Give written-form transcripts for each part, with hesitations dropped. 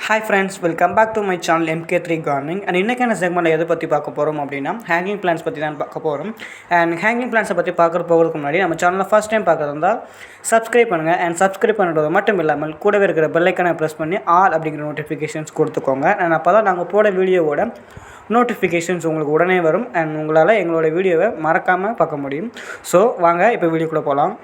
Hi friends, welcome back to my channel MK3 Gardening. And இன்னைக்கான செக்மெண்ட்ல எதை பத்தி பார்க்க போறோம் அப்படினா ஹேங்கிங் பிளான்ட்ஸ் பத்தி தான் பார்க்க போறோம். And ஹேங்கிங் பிளான்ட்ஸ் பத்தி பார்க்கறதுக்கு முன்னாடி நம்ம சேனலை ஃபர்ஸ்ட் டைம் பார்க்கறதா Subscribe பண்ணுங்க. And Subscribe பண்றது மட்டும் இல்லாமல் கூடவே இருக்கிற பெல் ஐகானை பிரஸ் பண்ணி ஆல் அப்படிங்கிற நோட்டிஃபிகேஷன்ஸ் கொடுத்துக்கோங்க. And அப்பதான் நாங்க போட வீடியோவோட நோட்டிஃபிகேஷன்ஸ் உங்களுக்கு உடனே வரும். And உங்களால எங்களோட வீடியோவை மறக்காம பார்க்க முடியும். சோ வாங்க இப்போ வீடியோக்குள்ள போலாம்.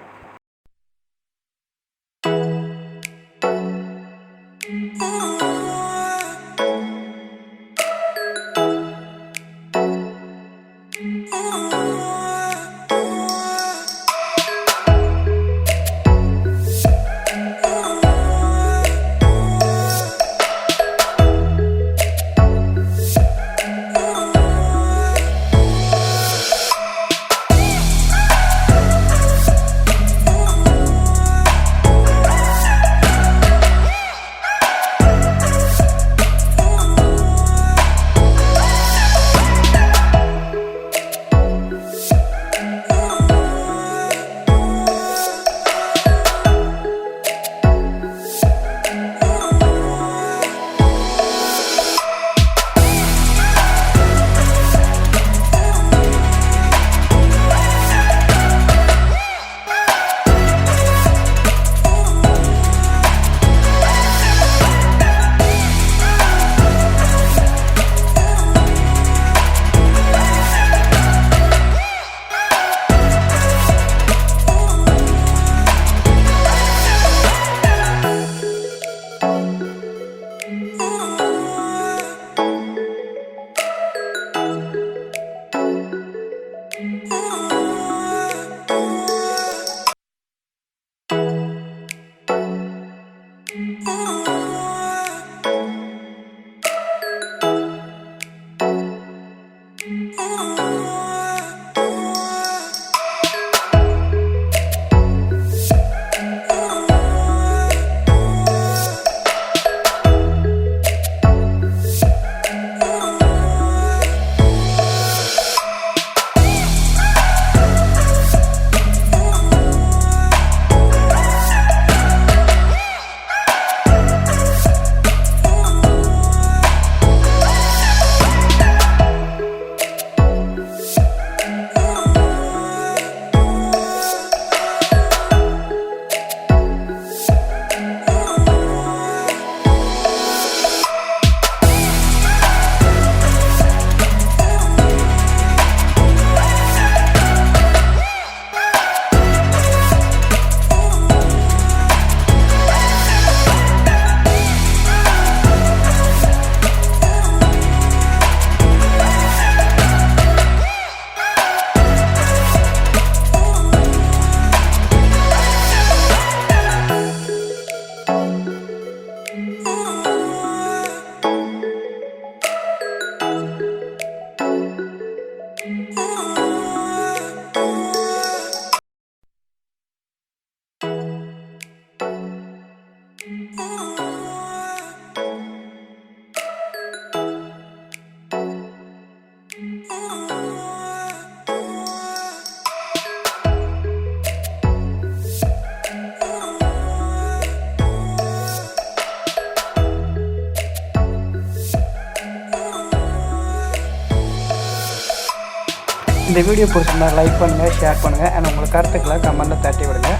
இந்த வீடியோ பிடிச்சிருந்தா லைக் பண்ணுங்க, ஷேர் பண்ணுங்க and உங்க கருத்துக்களை கமெண்ட்ல தட்டி விடுங்க.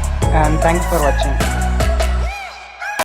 And thanks for watching.